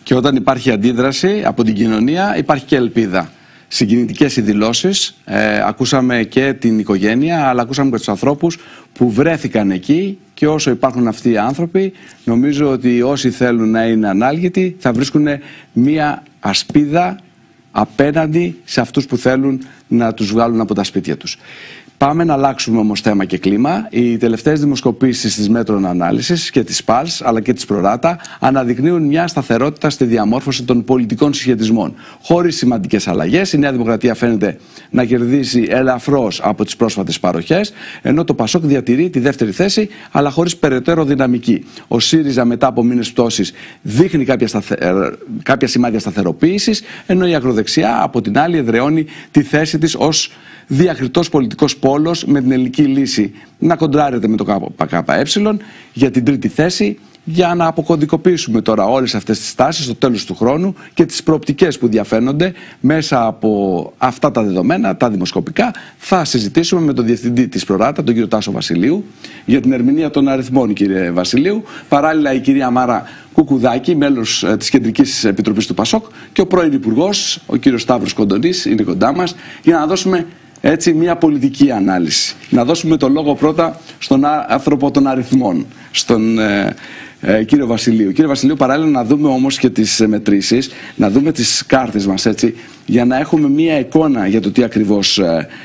Και όταν υπάρχει αντίδραση από την κοινωνία, υπάρχει και ελπίδα. Συγκινητικές οι δηλώσεις, ακούσαμε και την οικογένεια, αλλά ακούσαμε και τους ανθρώπους που βρέθηκαν εκεί, και όσο υπάρχουν αυτοί οι άνθρωποι, νομίζω ότι όσοι θέλουν να είναι ανάλγητοι θα βρίσκουν μία ασπίδα απέναντι σε αυτούς που θέλουν να τους βγάλουν από τα σπίτια τους. Πάμε να αλλάξουμε όμως θέμα και κλίμα. Οι τελευταίες δημοσκοπήσεις της Μέτρων Ανάλυσης και της ΠΑΛΣ αλλά και της Προράτα αναδεικνύουν μια σταθερότητα στη διαμόρφωση των πολιτικών συσχετισμών. Χωρίς σημαντικές αλλαγές, η Νέα Δημοκρατία φαίνεται να κερδίσει ελαφρώς από τις πρόσφατες παροχές, ενώ το ΠΑΣΟΚ διατηρεί τη δεύτερη θέση, αλλά χωρίς περαιτέρω δυναμική. Ο ΣΥΡΙΖΑ μετά από μήνες πτώσης δείχνει κάποια σημάδια σταθεροποίησης, ενώ η ακροδεξιά από την άλλη εδραιώνει τη θέση της ως διακριτός πολιτικός πόλος με την ελληνική λύση να κοντράρεται με το ΚΚΕ για την τρίτη θέση, για να αποκωδικοποιήσουμε τώρα όλες αυτές τις τάσεις στο τέλος του χρόνου και τις προοπτικές που διαφαίνονται μέσα από αυτά τα δεδομένα, τα δημοσκοπικά. Θα συζητήσουμε με τον Διευθυντή της Προράτα, τον κύριο Τάσο Βασιλείου, για την ερμηνεία των αριθμών, κύριε Βασιλείου. Παράλληλα, η κυρία Μάρα Κουκουδάκη, μέλος της Κεντρικής Επιτροπής του ΠΑΣΟΚ, και ο πρώην Υπουργός, ο κύριος Σταύρος Κοντονής, είναι κοντά μας, για να δώσουμε έτσι μια πολιτική ανάλυση. Να δώσουμε το λόγο πρώτα στον άνθρωπο των αριθμών, στον κύριο Βασιλείου. Κύριε Βασιλείου, παράλληλα να δούμε όμως και τις μετρήσεις, να δούμε τις κάρτες μας, έτσι, για να έχουμε μια εικόνα για το τι ακριβώς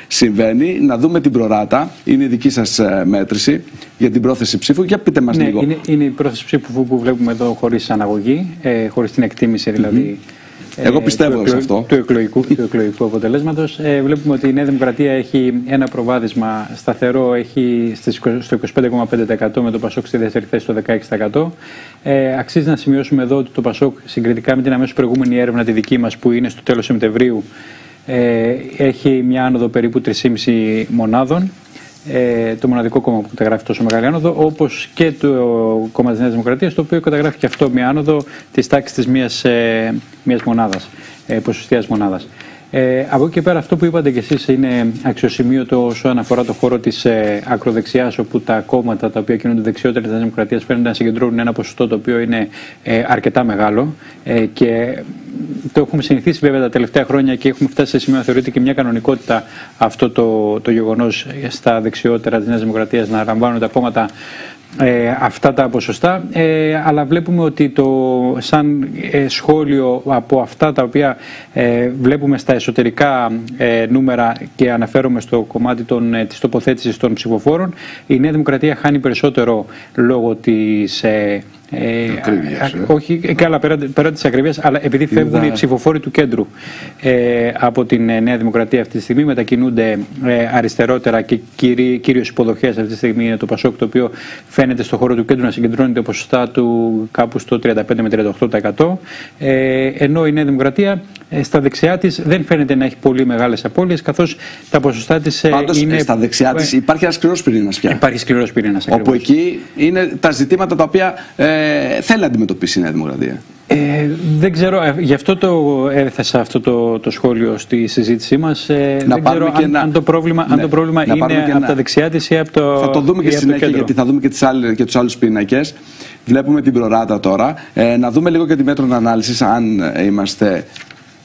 συμβαίνει. Να δούμε την Προράτα, είναι η δική σας μέτρηση για την πρόθεση ψήφου. Για πείτε μας λίγο. Είναι η πρόθεση ψήφου που βλέπουμε εδώ χωρίς αναγωγή, χωρίς την εκτίμηση δηλαδή. Εγώ πιστεύω σε αυτό. Του εκλογικού αποτελέσματος. Βλέπουμε ότι η Νέα Δημοκρατία έχει ένα προβάδισμα σταθερό, έχει στο 25,5%, με το ΠΑΣΟΚ στη δεύτερη θέση στο 16%. Αξίζει να σημειώσουμε εδώ ότι το ΠΑΣΟΚ, συγκριτικά με την αμέσως προηγούμενη έρευνα, τη δική μας που είναι στο τέλος Σεπτεμβρίου, έχει μια άνοδο περίπου 3,5 μονάδων. Το μοναδικό κόμμα που καταγράφει τόσο μεγάλη άνοδο, όπως και το κόμμα της Νέας Δημοκρατίας, το οποίο καταγράφει και αυτό μια άνοδο της τάξης της μιας μονάδας, ποσοστιαίας μονάδας. Από εκεί και πέρα, αυτό που είπατε κι εσείς είναι αξιοσημείωτο όσον αφορά το χώρο της ακροδεξιάς, όπου τα κόμματα τα οποία κινούνται δεξιότερα της Δημοκρατίας φαίνονται να συγκεντρώνουν ένα ποσοστό το οποίο είναι αρκετά μεγάλο, και το έχουμε συνηθίσει βέβαια τα τελευταία χρόνια και έχουμε φτάσει σε σημείο να θεωρείται και μια κανονικότητα αυτό το γεγονός στα δεξιότερα της Νέας Δημοκρατίας να λαμβάνουν τα κόμματα αυτά τα ποσοστά, αλλά βλέπουμε ότι σαν σχόλιο από αυτά τα οποία βλέπουμε στα εσωτερικά νούμερα, και αναφέρομαι στο κομμάτι της τοποθέτησης των ψηφοφόρων, η Νέα Δημοκρατία χάνει περισσότερο λόγω της όχι, καλά, πέρα της ακριβίας, αλλά επειδή φεύγουν οι ψηφοφόροι του κέντρου από την Νέα Δημοκρατία αυτή τη στιγμή, μετακινούνται αριστερότερα, και κυρίως υποδοχές αυτή τη στιγμή είναι το ΠΑΣΟΚ, το οποίο φαίνεται στο χώρο του κέντρου να συγκεντρώνεται ποσοστά του κάπου στο 35 με 38%, ενώ η Νέα Δημοκρατία στα δεξιά της δεν φαίνεται να έχει πολύ μεγάλες απώλειες, καθώς τα ποσοστά της είναι... Στα δεξιά της υπάρχει ένας σκληρός πυρήνας πια. Υπάρχει σκληρός πυρήνας, όπου εκεί είναι τα ζητήματα τα οποία θέλει να αντιμετωπίσει η Νέα Δημοκρατία. Δεν ξέρω, γι' αυτό το έθεσα αυτό το σχόλιο στη συζήτησή μας. Δεν ξέρω αν το πρόβλημα είναι από τα δεξιά της ή από το... Θα το δούμε και στη συνέχεια, γιατί θα δούμε και τους άλλους πίνακες. Βλέπουμε την Προράτα τώρα. Να δούμε λίγο και τη Μέτρων Ανάλυσης, αν είμαστε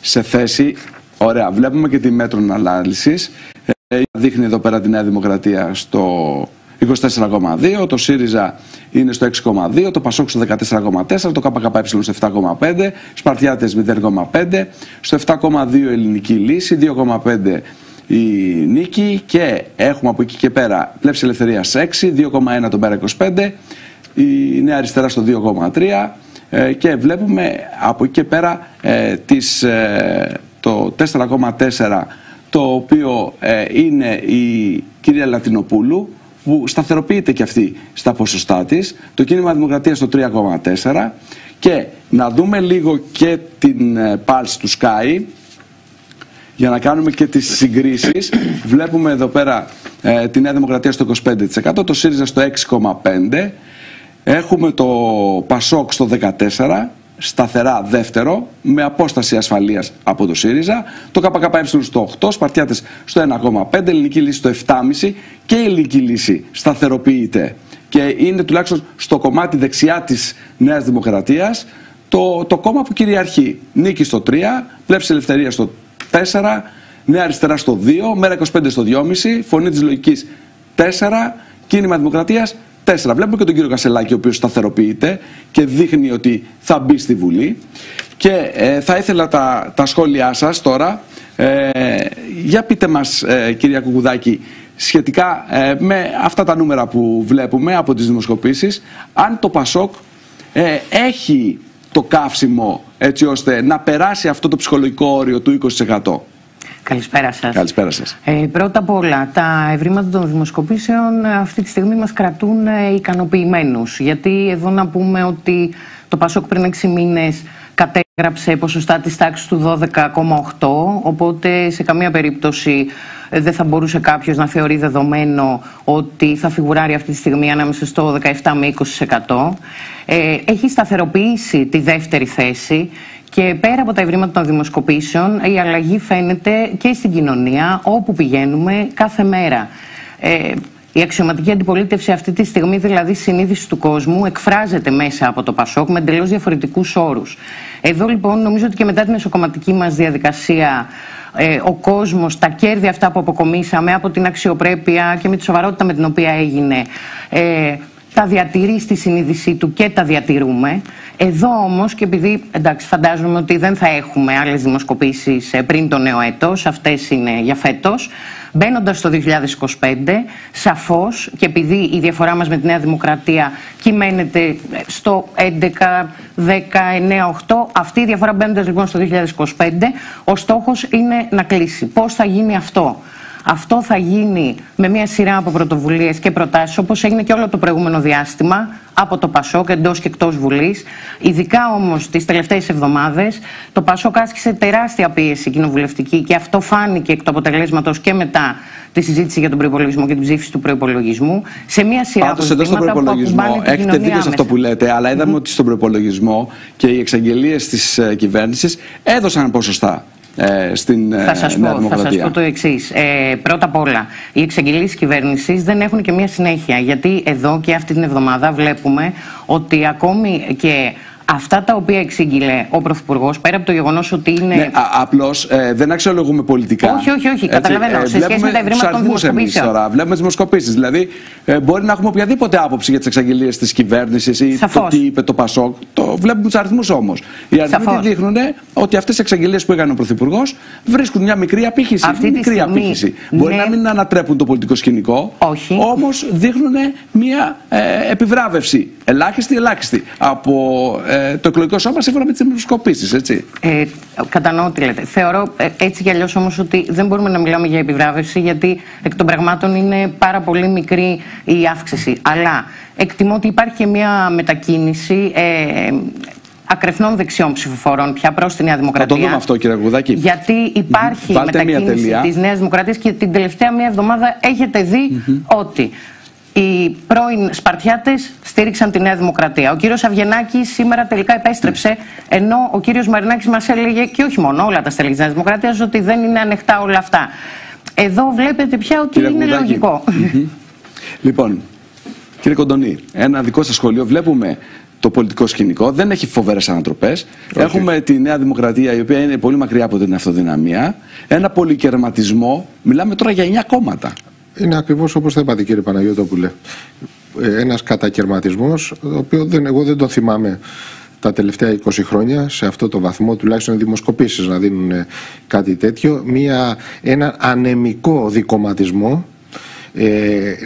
σε θέση. Ωραία, βλέπουμε και τη Μέτρων Ανάλυσης. Δείχνει εδώ πέρα τη Νέα Δημοκρατία στο 24,2, το ΣΥΡΙΖΑ είναι στο 6,2, το ΠΑΣΟΚ στο 14,4, το ΚΚΕ στο 7,5, Σπαρτιάτες 0,5, στο 7,2 η Ελληνική Λύση, 2,5 η Νίκη, και έχουμε από εκεί και πέρα Πλεύση Ελευθερίας 6, 2,1 τον Πέρα 25, η Νέα Αριστερά στο 2,3, και βλέπουμε από εκεί και πέρα το 4,4, το οποίο είναι η κυρία Λατινοπούλου, που σταθεροποιείται και αυτή στα ποσοστά της, το Κίνημα Δημοκρατίας στο 3,4, και να δούμε λίγο και την ΠΑΛΣ του ΣΚΑΙ για να κάνουμε και τις συγκρίσεις. Βλέπουμε εδώ πέρα τη Νέα Δημοκρατία στο 25%, το ΣΥΡΙΖΑ στο 6,5%, έχουμε το ΠΑΣΟΚ στο 14%, σταθερά δεύτερο, με απόσταση ασφαλείας από το ΣΥΡΙΖΑ, το ΚΚΕ στο 8, Σπαρτιάτες στο 1,5, Ελληνική Λύση στο 7,5, και η Ελληνική Λύση σταθεροποιείται και είναι τουλάχιστον στο κομμάτι δεξιά της Νέας Δημοκρατίας το κόμμα που κυριαρχεί. Νίκη στο 3, Πλεύση Ελευθερία στο 4, Νέα Αριστερά στο 2, Μέρα 25 στο 2,5, Φωνή της Λογικής 4, Κίνημα Δημοκρατίας 4. Βλέπουμε και τον κύριο Κασελάκη, ο οποίος σταθεροποιείται και δείχνει ότι θα μπει στη Βουλή. Και θα ήθελα τα σχόλιά σας τώρα. Για πείτε μας, κυρία Κουκουδάκη, σχετικά με αυτά τα νούμερα που βλέπουμε από τις δημοσκοπήσεις, αν το ΠΑΣΟΚ έχει το καύσιμο έτσι ώστε να περάσει αυτό το ψυχολογικό όριο του 20%. Καλησπέρα σας. Καλησπέρα σας. Πρώτα απ' όλα, τα ευρήματα των δημοσκοπήσεων αυτή τη στιγμή μας κρατούν ικανοποιημένους. Γιατί εδώ να πούμε ότι το ΠΑΣΟΚ πριν 6 μήνες κατέγραψε ποσοστά της τάξης του 12,8, οπότε σε καμία περίπτωση δεν θα μπορούσε κάποιος να θεωρεί δεδομένο ότι θα φιγουράρει αυτή τη στιγμή ανάμεσα στο 17 με 20%. Έχει σταθεροποιήσει τη δεύτερη θέση και πέρα από τα ευρήματα των δημοσκοπήσεων η αλλαγή φαίνεται και στην κοινωνία όπου πηγαίνουμε κάθε μέρα. Η αξιωματική αντιπολίτευση αυτή τη στιγμή, δηλαδή συνείδηση του κόσμου, εκφράζεται μέσα από το ΠΑΣΟΚ με εντελώς διαφορετικούς όρους. Εδώ λοιπόν νομίζω ότι και μετά την εσωκομματική μας διαδικασία ο κόσμος, τα κέρδη αυτά που αποκομίσαμε από την αξιοπρέπεια και με τη σοβαρότητα με την οποία έγινε, τα διατηρεί στη συνείδησή του και τα διατηρούμε. Εδώ όμως, και επειδή εντάξει, φαντάζομαι ότι δεν θα έχουμε άλλες δημοσκοπήσεις πριν το νέο έτος, αυτές είναι για φέτος, μπαίνοντας στο 2025, σαφώς, και επειδή η διαφορά μας με τη Νέα Δημοκρατία κυμαίνεται στο 11, 10, 9, 8, αυτή η διαφορά μπαίνοντας λοιπόν στο 2025, ο στόχος είναι να κλείσει. Πώς θα γίνει αυτό? Αυτό θα γίνει με μια σειρά από πρωτοβουλίες και προτάσεις, όπως έγινε και όλο το προηγούμενο διάστημα από το ΠΑΣΟΚ εντός και εκτός Βουλής. Ειδικά όμως τις τελευταίες εβδομάδες το ΠΑΣΟΚ άσκησε τεράστια πίεση κοινοβουλευτική και αυτό φάνηκε εκ του αποτελέσματος και μετά τη συζήτηση για τον προϋπολογισμό και την ψήφιση του προϋπολογισμού. Σε μια σειρά από ζητήματα που ακουμπάνε την έχετε δίκιο σε αυτό που λέτε, αλλά είδαμε ότι στον προϋπολογισμό και οι εξαγγελίες της κυβέρνησης έδωσαν ποσοστά. Θα σας πω το εξής. Πρώτα απ' όλα, οι εξαγγελίες της κυβέρνησης δεν έχουν και μια συνέχεια. Γιατί εδώ και αυτή την εβδομάδα βλέπουμε ότι ακόμη και αυτά τα οποία εξήγηλε ο Πρωθυπουργός, πέρα από το γεγονός ότι είναι. Ναι, απλώς δεν αξιολογούμε πολιτικά. Όχι. Καταλαβαίνω. Σε σχέση με τα ευρήματα των δημοσκοπήσεων. Τώρα βλέπουμε τις δημοσκοπήσεις. Δηλαδή, μπορεί να έχουμε οποιαδήποτε άποψη για τις εξαγγελίες της κυβέρνησης ή το τι είπε το ΠΑΣΟΚ. Το βλέπουμε τους αριθμούς όμως. Οι αριθμοί δείχνουν ότι αυτές οι εξαγγελίες που έκανε ο Πρωθυπουργός βρίσκουν μια μικρή απήχηση. Μπορεί να μην ανατρέπουν το πολιτικό σκηνικό. Όμως δείχνουν μια επιβράβευση. Ελάχιστη από το εκλογικό σώμα σύμφωνα με τις δημοσκοπήσεις, έτσι. Κατανοώ τι λέτε. Θεωρώ έτσι κι αλλιώς όμως ότι δεν μπορούμε να μιλάμε για επιβράβευση, γιατί εκ των πραγμάτων είναι πάρα πολύ μικρή η αύξηση. Αλλά εκτιμώ ότι υπάρχει και μια μετακίνηση ακρεφνών δεξιών ψηφοφορών πια προς τη Νέα Δημοκρατία. Θα το δούμε αυτό, κύριε Κουκουδάκη. Γιατί υπάρχει μετακίνηση της Νέας Δημοκρατίας και την τελευταία μία εβδομάδα έχετε δει ότι οι πρώην Σπαρτιάτες στήριξαν τη Νέα Δημοκρατία. Ο κύριος Αβγενάκης σήμερα τελικά επέστρεψε, ενώ ο κύριος Μαρινάκης μας έλεγε, και όχι μόνο όλα τα στέλεχη της Νέας Δημοκρατίας, ότι δεν είναι ανοιχτά όλα αυτά. Εδώ βλέπετε πια ότι είναι λογικό. Λοιπόν, κύριε Κοντονή, ένα δικό σας σχόλιο. Βλέπουμε το πολιτικό σκηνικό, δεν έχει φοβερές ανατροπές. Έχουμε τη Νέα Δημοκρατία, η οποία είναι πολύ μακριά από την αυτοδυναμία. Ένα πολυκερματισμό. Μιλάμε τώρα για 9 κόμματα. Είναι ακριβώς όπως θα είπατε, κύριε Παναγιώτοπουλε. Ένας κατακερματισμός, ο οποίο εγώ δεν τον θυμάμαι τα τελευταία 20 χρόνια σε αυτό το βαθμό, τουλάχιστον οι δημοσκοπήσεις να δίνουν κάτι τέτοιο. Ένα ανεμικό δικομματισμό,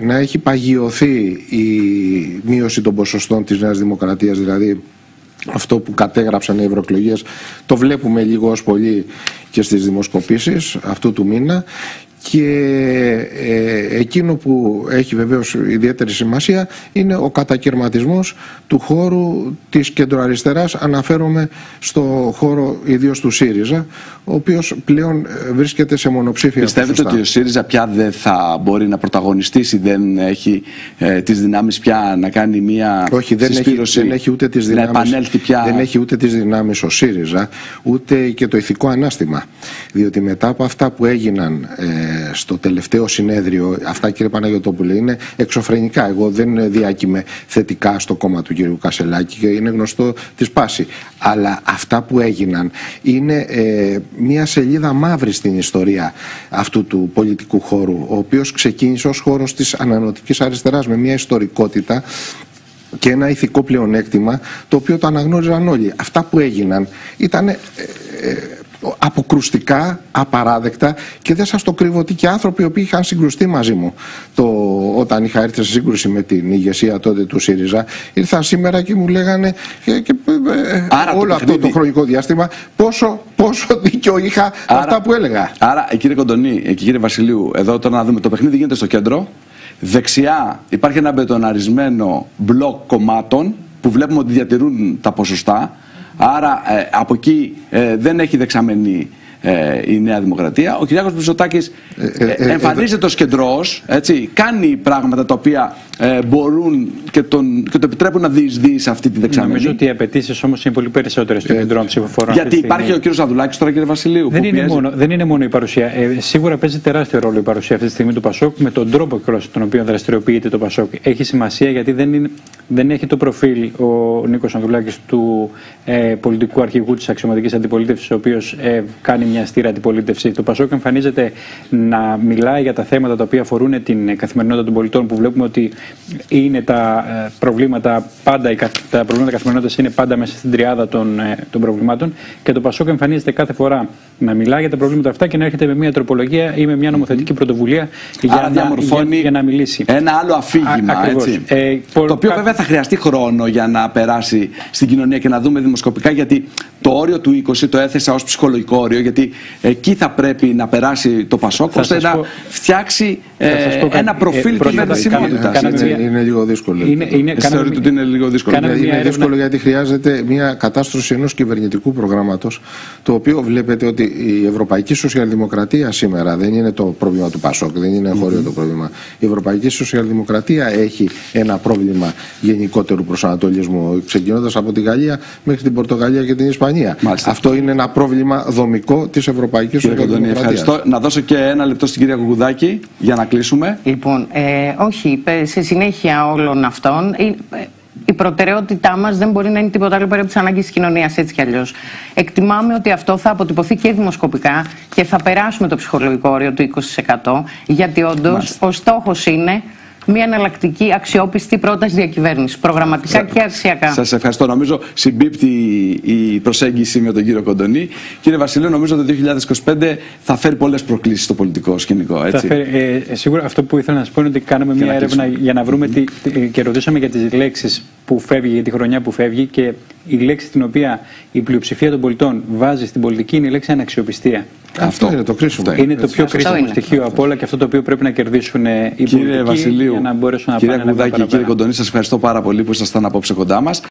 να έχει παγιωθεί η μείωση των ποσοστών της Νέας Δημοκρατίας, δηλαδή αυτό που κατέγραψαν οι ευρωεκλογές, το βλέπουμε λίγο ως πολύ και στις δημοσκοπήσεις αυτού του μήνα. Και εκείνο που έχει βεβαίως ιδιαίτερη σημασία είναι ο κατακερματισμός του χώρου της κεντροαριστεράς. Αναφέρομαι στο χώρο ιδίως του ΣΥΡΙΖΑ, ο οποίος πλέον βρίσκεται σε μονοψήφια ποσοστά. Πιστεύετε ότι ο ΣΥΡΙΖΑ πια δεν θα μπορεί να πρωταγωνιστήσει, δεν έχει τις δυνάμεις πια να κάνει μια συσπήρωση? Δεν έχει ούτε τις δυνάμεις, δεν έχει ούτε τις δυνάμεις ο ΣΥΡΙΖΑ, ούτε και το ηθικό ανάστημα. Διότι μετά από αυτά που έγιναν στο τελευταίο συνέδριο, αυτά κύριε Παναγιωτόπουλε, είναι εξωφρενικά. Εγώ δεν διάκοιμαι θετικά στο κόμμα του κύριου Κασελάκη και είναι γνωστό της πάση. Αλλά αυτά που έγιναν είναι μια σελίδα μαύρη στην ιστορία αυτού του πολιτικού χώρου, ο οποίος ξεκίνησε ως χώρος της ανανεωτικής αριστεράς με μια ιστορικότητα και ένα ηθικό πλεονέκτημα το οποίο το αναγνώριζαν όλοι. Αυτά που έγιναν ήταν αποκρουστικά, απαράδεκτα, και δεν σας το κρύβω ότι και άνθρωποι οι οποίοι είχαν συγκρουστεί μαζί μου όταν είχα έρθει σε σύγκρουση με την ηγεσία τότε του ΣΥΡΙΖΑ, ήρθαν σήμερα και μου λέγανε όλο αυτό το χρονικό διάστημα πόσο δίκιο είχα αυτά που έλεγα. Άρα κύριε Κοντονή και κύριε Βασιλείου, εδώ τώρα να δούμε, το παιχνίδι γίνεται στο κέντρο. Δεξιά υπάρχει ένα μπετοναρισμένο μπλοκ κομμάτων που βλέπουμε ότι διατηρούν τα ποσοστά. Άρα από εκεί δεν έχει δεξαμενή η Νέα Δημοκρατία. Ο Κυριάκος Μητσοτάκης εμφανίζεται ως κεντρός, έτσι, κάνει πράγματα τα οποία μπορούν και το επιτρέπουν να διεισδύει σε αυτή τη δεξαμενή. Νομίζω ότι οι απαιτήσεις όμως είναι πολύ περισσότερες των κεντρών ψηφοφορών. Γιατί υπάρχει ο κύριος Ανδρουλάκης τώρα, κύριε Βασιλείου. Δεν είναι μόνο η παρουσία. Σίγουρα παίζει τεράστιο ρόλο η παρουσία αυτή τη στιγμή του ΠΑΣΟΚ με τον τρόπο τον οποίο δραστηριοποιείται το ΠΑΣΟΚ. Έχει σημασία γιατί δεν έχει το προφίλ ο Νίκος Ανδρουλάκης του πολιτικού αρχηγού της αξιωματικής αντιπολίτευσης, ο οποίος κάνει μια αστήρη αντιπολίτευση. Το ΠΑΣΟΚ εμφανίζεται να μιλάει για τα θέματα τα οποία αφορούν την καθημερινότητα των πολιτών, που βλέπουμε ότι είναι τα προβλήματα πάντα, τα προβλήματα καθημερινότητας είναι πάντα μέσα στην τριάδα των προβλημάτων, και το ΠΑΣΟΚ εμφανίζεται κάθε φορά να μιλάει για τα προβλήματα αυτά και να έρχεται με μια τροπολογία ή με μια νομοθετική πρωτοβουλία για να μιλήσει. Ένα άλλο αφήγημα, έτσι. Το οποίο βέβαια θα χρειαστεί χρόνο για να περάσει στην κοινωνία και να δούμε δημοσκοπικά, γιατί το όριο του 20 το έθεσα ως ψυχολογικό όριο, γιατί εκεί θα πρέπει να περάσει το ΠΑΣΟΚ ώστε να φτιάξει ένα προφίλ κυβερνησιμότητας. Είναι λίγο δύσκολο. Θεωρείτε ότι είναι λίγο δύσκολο. Είναι δύσκολο γιατί χρειάζεται μια κατάστρωση ενός κυβερνητικού προγράμματος, το οποίο βλέπετε ότι η Ευρωπαϊκή Σοσιαλδημοκρατία σήμερα δεν είναι το πρόβλημα του ΠΑΣΟΚ, δεν είναι χώριο το πρόβλημα. Η Ευρωπαϊκή Σοσιαλδημοκρατία έχει ένα πρόβλημα γενικότερου προσανατολισμού, ξεκινώντας από τη Γαλλία μέχρι την Πορτογαλία και την Ισπανία. Μάλιστα. Αυτό είναι ένα πρόβλημα δομικό της Ευρωπαϊκής Σοσιαλδημοκρατίας. Ευχαριστώ. Να δώσω και ένα λεπτό στην κυρία Κουκουδάκη για να κλείσουμε. Λοιπόν, όχι, σε συνέχεια όλων αυτών, η προτεραιότητά μας δεν μπορεί να είναι τίποτα άλλο πέρα από τις ανάγκες της κοινωνίας, έτσι κι αλλιώς. Εκτιμάμε ότι αυτό θα αποτυπωθεί και δημοσκοπικά και θα περάσουμε το ψυχολογικό όριο του 20%, γιατί όντως ο στόχος είναι μια εναλλακτική, αξιόπιστη πρόταση διακυβέρνησης, προγραμματικά και αξιακά. Σας ευχαριστώ. Νομίζω συμπίπτει η προσέγγιση με τον κύριο Κοντονή. Κύριε Βασιλείου, νομίζω ότι το 2025 θα φέρει πολλές προκλήσεις στο πολιτικό σκηνικό. Έτσι. Σίγουρα αυτό που ήθελα να σας πω είναι ότι κάναμε μια έρευνα για να βρούμε και ρωτήσαμε για τις λέξεις που φεύγει, για τη χρονιά που φεύγει, και η λέξη την οποία η πλειοψηφία των πολιτών βάζει στην πολιτική είναι η λέξη αναξιοπιστία. Αυτό είναι το κρίσιμο. Είναι το πιο κρίσιμο στοιχείο από όλα και αυτό το οποίο πρέπει να κερδίσουν οι πολιτικοί για να μπορέσουν να πάνε. Κύριε Κουκουδάκη και κύριε Κοντονή, σας ευχαριστώ πάρα πολύ που ήσασταν απόψε κοντά μας.